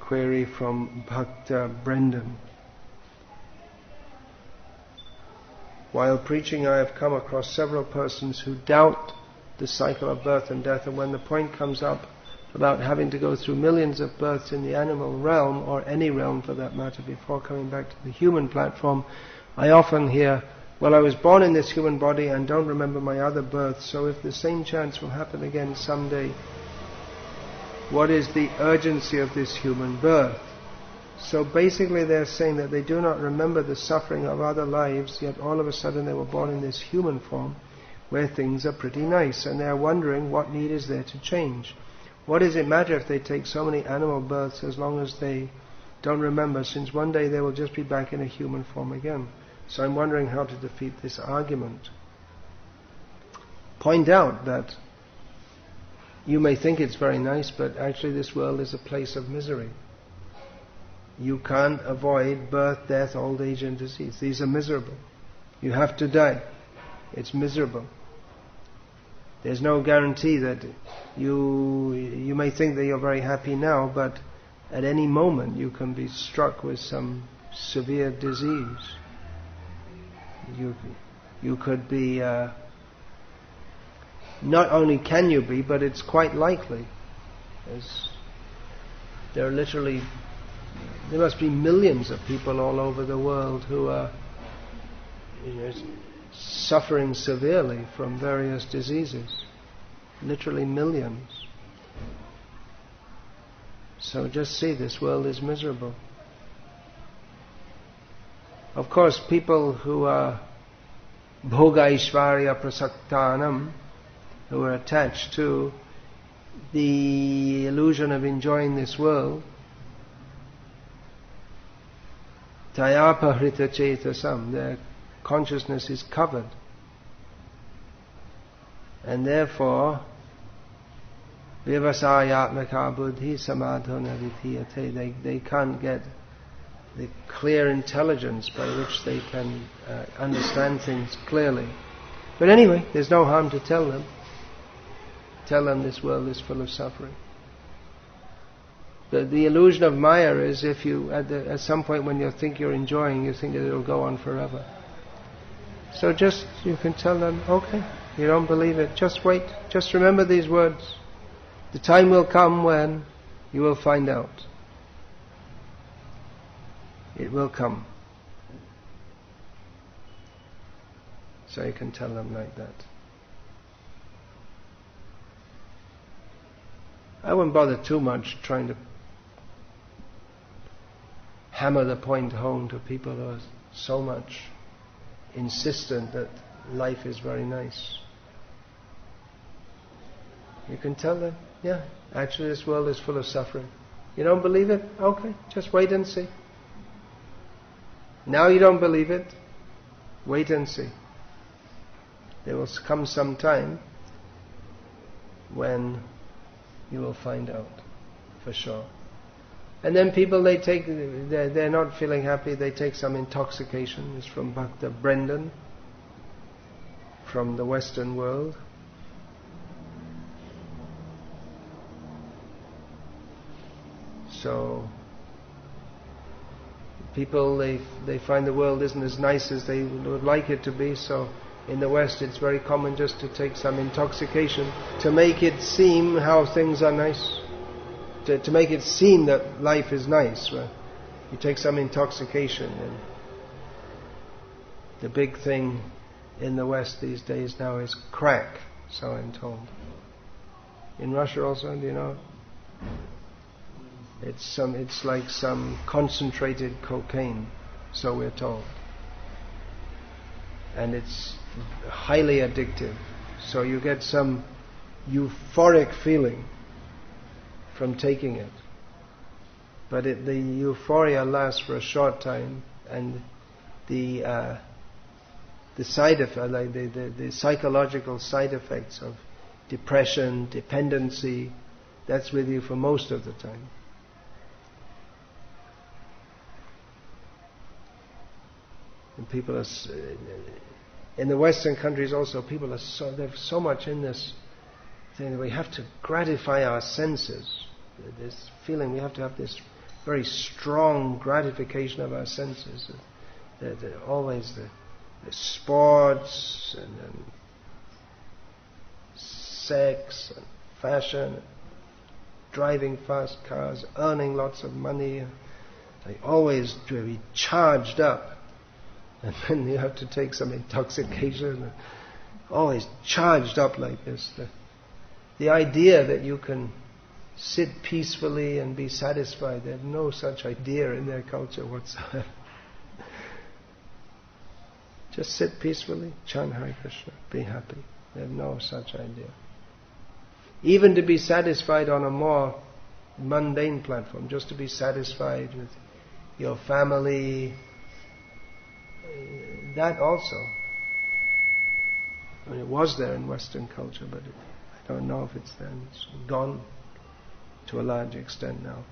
query from Bhakta Brendan. While preaching, I have come across several persons who doubt the cycle of birth and death, and when the point comes up about having to go through millions of births in the animal realm, or any realm for that matter, before coming back to the human platform, I often hear, well, I was born in this human body and don't remember my other births, so if the same chance will happen again someday, what is the urgency of this human birth? So basically they're saying that they do not remember the suffering of other lives, yet all of a sudden they were born in this human form, where things are pretty nice, and they're wondering what need is there to change. What does it matter if they take so many animal births as long as they don't remember, since one day they will just be back in a human form again? So I'm wondering how to defeat this argument. Point out that you may think it's very nice, but actually this world is a place of misery. You can't avoid birth, death, old age and disease. These are miserable. You have to die. It's miserable. There's no guarantee that you may think that you're very happy now, but at any moment you can be struck with some severe disease. You could be, not only can you be, but it's quite likely. There must be millions of people all over the world who are suffering severely from various diseases. Literally millions. So just see, this world is miserable. Of course, people who are bhoga ishvarya prasaktanam, who are attached to the illusion of enjoying this world, tayapahrita chetasam, their consciousness is covered, and therefore vivasayatmaka buddhi samadhana vidhiyate, they can't get the clear intelligence by which they can understand things clearly. But anyway, there's no harm to tell them this world is full of suffering. The illusion of Maya is, if you at some point when you think you're enjoying, you think that it'll go on forever. So just, you can tell them, okay, you don't believe it, just wait, just remember these words. The time will come when you will find out. It will come. So you can tell them like that. I wouldn't bother too much trying to hammer the point home to people who are so much insistent that life is very nice. You can tell them, yeah, actually this world is full of suffering. You don't believe it? Okay, just wait and see. Now you don't believe it, wait and see. There will come some time when you will find out for sure. And then people, they're not feeling happy, they take some intoxication. It's from Bhakta Brendan, from the Western world. So people, they find the world isn't as nice as they would like it to be, so in the West it's very common just to take some intoxication to make it seem how things are nice, to make it seem that life is nice. Well, you take some intoxication, and the big thing in the West these days now is crack, so I'm told. In Russia also, do you know? It's like some concentrated cocaine, so we're told. And it's highly addictive. So you get some euphoric feeling from taking it. But the euphoria lasts for a short time, and the side effect, like the psychological side effects of depression, dependency, that's with you for most of the time. And people are, in the Western countries also, people are they're so much in this thing that we have to gratify our senses. This feeling we have to have this very strong gratification of our senses. Always the sports and sex and fashion, driving fast cars, earning lots of money. They always to be charged up. And then you have to take some intoxication. Always charged up like this. The idea that you can sit peacefully and be satisfied, there's no such idea in their culture whatsoever. Just sit peacefully, chant Hare Krishna, be happy. There's no such idea. Even to be satisfied on a more mundane platform, just to be satisfied with your family, that also. I mean, it was there in Western culture, but I don't know if it's there. It's gone to a large extent now.